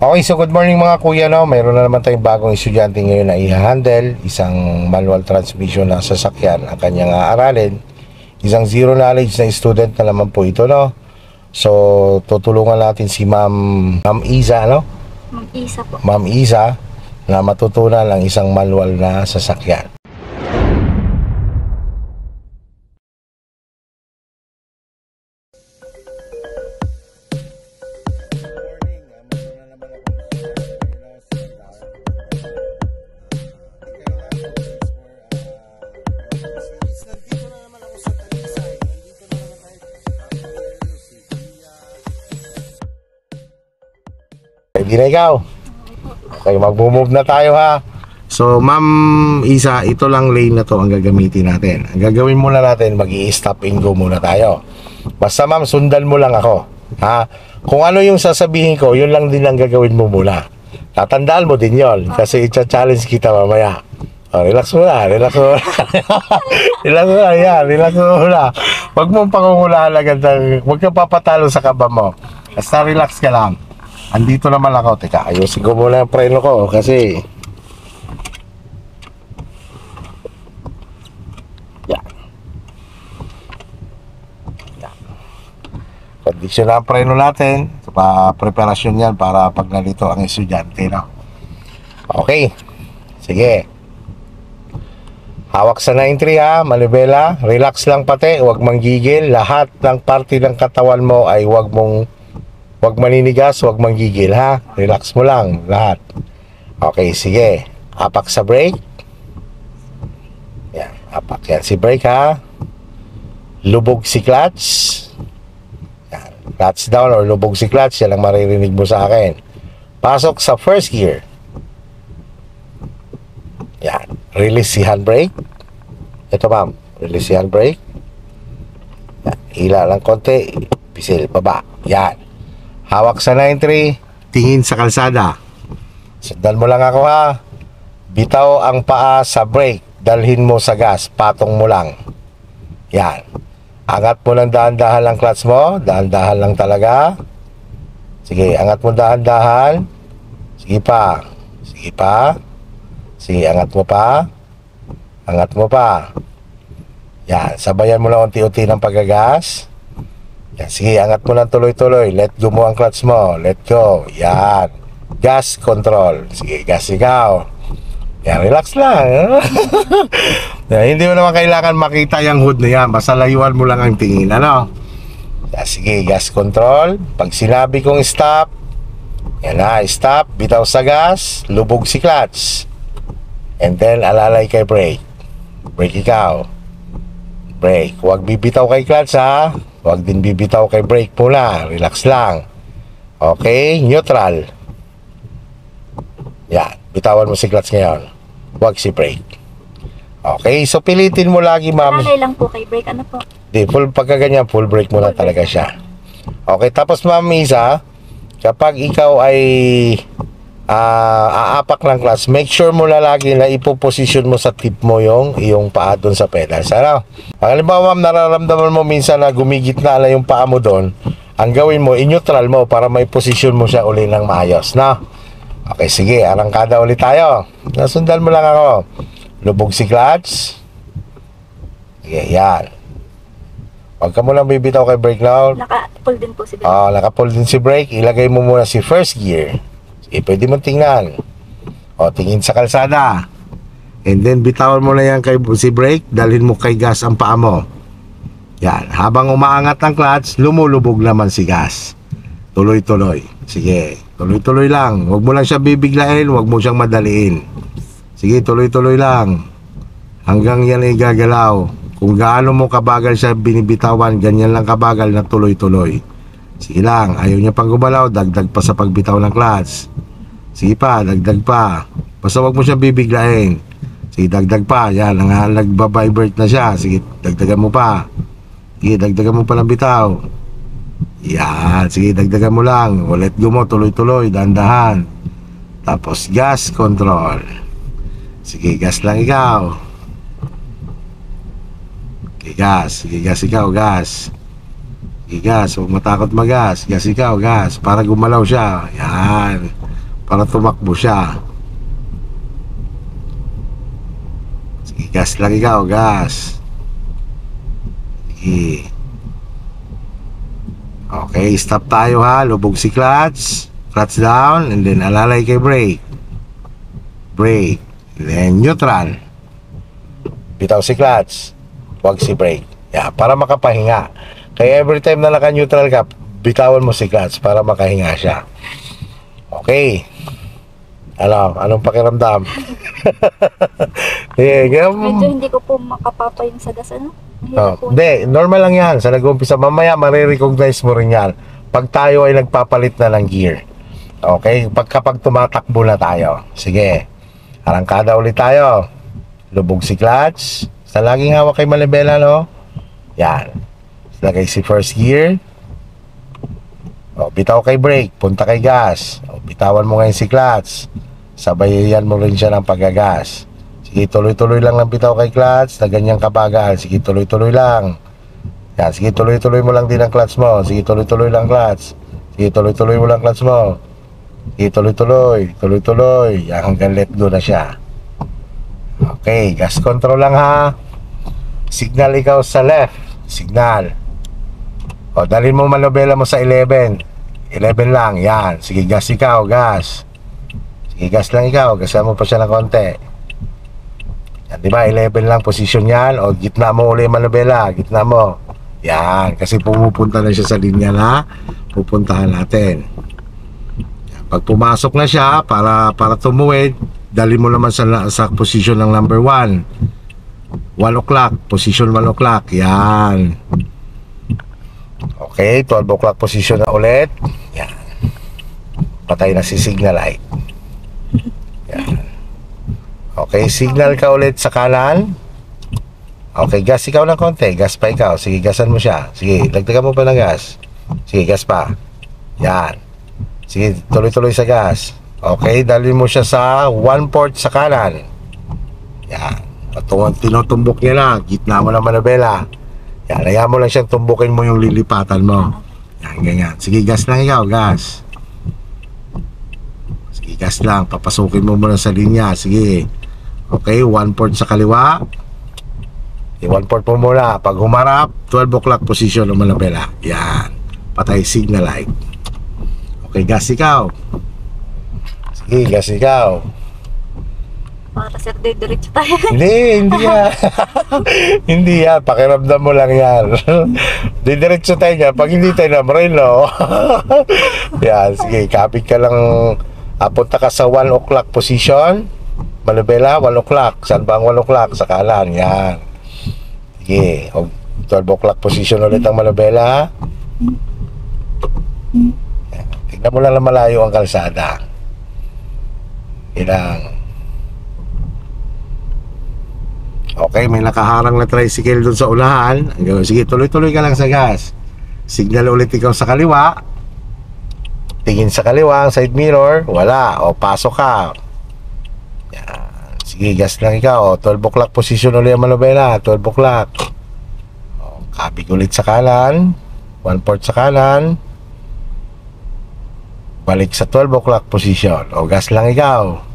Okay, so good morning mga kuya, no? Mayroon na naman tayong bagong estudyante ngayon na i-handle. Isang manual transmission na sasakyan ang kanyang aaralin. Isang zero knowledge na student na naman po ito, no? So, tutulungan natin si Ma'am Iza, no? Ma'am Isa po. Ma'am Iza, na matutunan ang isang manual na sasakyan. Hindi na ikaw. Okay, mag-move na tayo ha. So, Ma'am Isa, ito lang lane na to ang gagamitin natin. Ang gagawin muna natin, mag-i-stop and go muna tayo. Basta ma'am, sundan mo lang ako. Ha? Kung ano yung sasabihin ko, yun lang din ang gagawin mo muna. Tatandaan mo din yon kasi i-challenge kita mamaya. Oh, relax mo na, relax mo na. Relax mo na, yan, relax mo na. Huwag mong pangungulaan agad, huwag kang papatalo sa kaba mo. Basta relax ka lang. Andito naman ako. Teka, ayusin ko muna yung preno ko kasi yan. Yan. Kondisyon na ang preno natin. Preparasyon yan para pag nalito ang estudyante, no? Okay. Sige. Hawak sa 9-3 ha, manibela. Relax lang pati, huwag manggigil. Lahat ng parte ng katawan mo ay huwag maninigas, huwag manggigil ha. Relax mo lang lahat. Okay, sige. Apak sa brake. Yan, apak yan si brake ha. Lubog si clutch. Yan, clutch down or lubog si clutch. Yan ang maririnig mo sa akin. Pasok sa first gear. Yan, release si handbrake. Ito ma'am, release si handbrake. Yan, hila lang konti. Pisil, baba. Yan. Hawak sa 9-3, tingin sa kalsada. Sundan mo lang ako ha. Bitaw ang paa sa brake, dalhin mo sa gas, patong mo lang. Yan. Angat mo lang dahan-dahan lang clutch mo, dahan-dahan lang talaga. Sige, angat mo dahan-dahan. Sige pa. Sige pa. Sige, angat mo pa. Angat mo pa. Yan, sabayan mo lang unti-unti ng paggagas. Yan, sige, angat mo lang tuloy-tuloy. Let go mo ang clutch mo. Let go. Yan. Gas control. Sige, gas ikaw. Yan, relax lang. Yan, hindi mo naman kailangan makita yung hood na yan. Basta layuan mo lang ang tingin. Ano? Yan, sige, gas control. Pag sinabi kong stop, yan na, stop. Bitaw sa gas. Lubog si clutch. And then, alalay kay brake. Brake ikaw. Brake. Huwag bibitaw kay clutch ha. Huwag din bibitaw kay brake muna. Relax lang. Okay, neutral. Yan, bitawan mo si clutch ngayon. Huwag si brake. Okay, so pilitin mo lagi ma'am. Alalay lang po kay brake. Ano po? Di, full pagkaganyan, full brake muna talaga siya. Okay, tapos ma'am Isa, kapag ikaw ay aapak ng clutch, make sure mo na lagi na ipoposition mo sa tip mo yung iyong paa doon sa pedals. Ano? Halimbawa ma'am, nararamdaman mo minsan na gumigit na yung paa mo doon, ang gawin mo, in-neutral mo para may position mo siya uli ng maayos, no? Okay, sige, arangkada ulit tayo. Nasundan mo lang ako. Lubog si clutch. Sige, yan. Huwag ka mo lang bibitaw kay brake now. Naka-pull din po si brake. Naka-pull din si brake. Ilagay mo muna si first gear. Pwede mo tingnan. Tingin sa kalsada. And then bitawan mo na yan kay si brake, dalhin mo kay gas ang paa mo. Yan, habang umaangat ang clutch, lumulubog naman si gas. Tuloy-tuloy. Sige, tuloy-tuloy lang. Huwag mo lang siya bibiglain, huwag mo siyang madaliin. Sige, tuloy-tuloy lang. Hanggang yan ay gagalaw. Kung gaano mo kabagal siya binibitawan, ganyan lang kabagal na tuloy-tuloy. Sige lang, ayaw niya pang gumalaw, dagdag pa sa pagbitaw ng clutch. Sige pa, dagdag pa. Basta wag mo siyang bibiglain. Sige, dagdag pa. Yan, nagbabibrate na siya. Sige, dagdagan mo pa. Sige, dagdagan mo pa ng bitaw. Yan, sige, dagdagan mo lang. Let go mo, tuloy-tuloy, dahan-dahan. Tapos gas control. Sige, gas lang ikaw. Sige, gas. Sige, gas ikaw, gas. Sige, gas. Huwag matakot magas. Gas ikaw, gas. Para gumalaw siya. Yan. para tumakbo siya. Sige, gas lang ikaw, gas. Sige. Okay, stop tayo ha. Lubog si clutch. Clutch down, and then alalay kay brake. Brake. And then neutral. Bitaw si clutch. Huwag si brake. Yeah, para makapahinga. Kaya every time na naka-neutral ka, bitawan mo si clutch para makahinga siya. Okay. Anong pakiramdam? Medyo hindi ko po makapapa yung sa gas, ano? Mahirap po. Hindi, normal lang yan. Sa nag-umpisa, mamaya marirecognize mo rin yan pag tayo ay nagpapalit na ng gear. Okay? Kapag tumatakbo na tayo. Sige. Arangkada ulit tayo. Lubog si clutch. Sa laging hawak kay malibela, no? Yan. Lagay si first gear. Bitaw kay brake. Punta kay gas. Bitawan mo ngayon si clutch. Sabayan mo rin siya ng paggagas. Sige, tuloy-tuloy lang ng bitaw kay clutch na ganyang kabagal. Sige, tuloy-tuloy lang. Yan, sige, tuloy-tuloy mo lang din ang clutch mo. Sige, tuloy-tuloy lang clutch. Sige, tuloy-tuloy mo lang clutch mo. Sige, tuloy-tuloy. Tuloy-tuloy. Yan, hanggang let go na siya. Okay, gas control lang ha. Signal ikaw sa left. Signal. Dalhin mo manobela mo sa 11. 11 lang, yan. Sige, gas ikaw, gas. Sige, gas lang ikaw. Gasan mo pa siya ng konti. Yan, diba? 11 lang position yan. Gitna mo uli manobela. Gitna mo. Yan. Kasi pumupunta na siya sa linya na pupuntahan natin. Yan. Pag pumasok na siya, para tumuwid, dali mo naman sa position ng number 1. 1 o'clock. Position 1 o'clock. Yan. Okay, 12 o'clock position na ulit. Yan. Patay na si signal light. Yan. Okay, signal ka ulit sa kanan. Okay, gas ikaw ng konti. Gas pa ikaw. Sige, gasan mo siya. Sige, dagdagan mo pa ng gas. Sige, gas pa. Yan. Sige, tuloy-tuloy sa gas. Okay, dali mo siya sa 1 port sa kanan. Yan. Tinutumbok niya na. Gitna mo na manobela. Yan, ayaw mo lang siyang tumbukin mo yung lilipatan mo. Yan, ganyan. Sige, gas lang ikaw, gas. Sige, gas lang. Papasukin mo muna sa linya. Sige. Okay, 1 port sa kaliwa. Okay, 1 port mo muna. Pag humarap, 12 o'clock position ng manobela. Yan. Patay signal light. Okay, gas ikaw. Sige, gas ikaw. Para sir, diretso tayo. Hindi yan. Hindi yan. Pakiramdam mo lang yan. Didiretso tayo niya. Pag hindi tayo na marino. Yan. Sige, kapit ka lang. Punta ka sa 1 o'clock position. Manobela, 1 o'clock. Saan ba ang 1 o'clock? Sa kanan. Yan. Sige. 12 o'clock position ulit ang manobela. Yan. Tignan mo lang na malayo ang kalsada. Ilang. Okay, may nakaharang na tricycle dun sa unahan. Sige, tuloy-tuloy ka lang sa gas. Signal ulit ikaw sa kaliwa. Tingin sa kaliwa, ang side mirror. Wala, pasok ka. Yan. Sige, gas lang ikaw. 12 o'clock position ulit ang manobela. 12 o'clock. Kapit ulit sa kanan. 1 port sa kanan. Balik sa 12 o'clock position. Gas lang ikaw.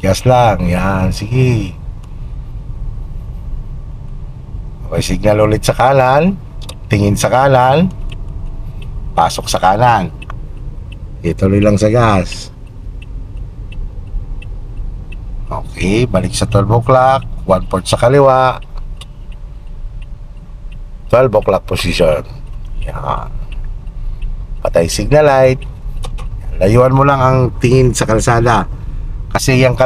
Gas lang. Yan. Sige. Okay, signal ulit sa kanan. Tingin sa kanan. Pasok sa kanan. Ituloy lang sa gas. Okay, balik sa 12 o'clock. 1 port sa kaliwa. 12 o'clock position. Yan. Patay signal light. Layuan mo lang ang tingin sa kalsada. Kasi yung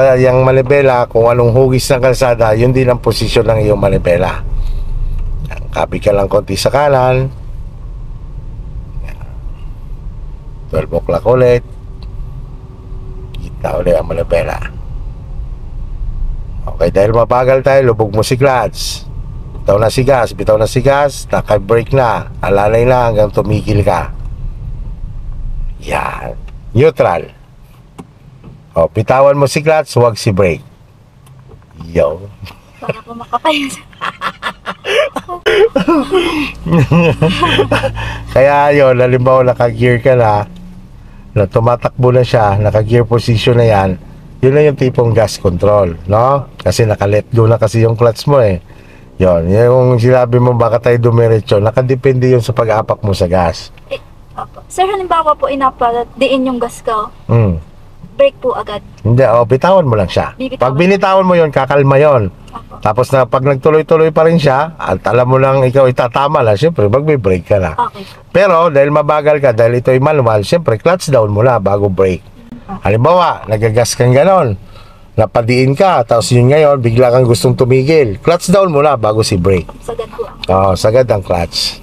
manibela, kung anong hugis ng kalsada, yun din ang posisyon ng iyong manibela. Kapi ka lang konti sa kanan. 12 o'clock ulit. Gitna ulit ang manibela. Okay, dahil mabagal tayo, lubog mo si clutch. Bitaw na si gas, bitaw na si gas. Naka-brake na. Alalay na hanggang tumigil ka. Yan. Neutral. Bitawan mo si clutch, huwag si brake. Yo. Para po makapay. Kaya yun, halimbawa naka-gear ka na, na tumatakbo na siya, naka-gear position na yan, yun na yung tipong gas control, no? Kasi naka-let go na kasi yung clutch mo eh. Yun, yung sinabi mo baka tayo dumiretso, nakadepende yun sa pag-apak mo sa gas. Opo. Sir, halimbawa po diin yung gas ko, Hmm. brake po agad. Hindi, bitawan mo lang siya. Bibitawan. Pag binitawan mo yun, kakalma yun. Opo. Tapos na pag nagtuloy-tuloy pa rin siya, at alam mo lang ikaw itatama lang, syempre magbe-brake ka na. Okay. Pero dahil mabagal ka, dahil ito ay manual, syempre clutch down mo na bago brake. Halimbawa, nagagas kang ganon, napadiin ka, tapos yun ngayon, bigla kang gustong tumigil. Clutch down mo na bago si brake. Sagad po. Sagad ang clutch.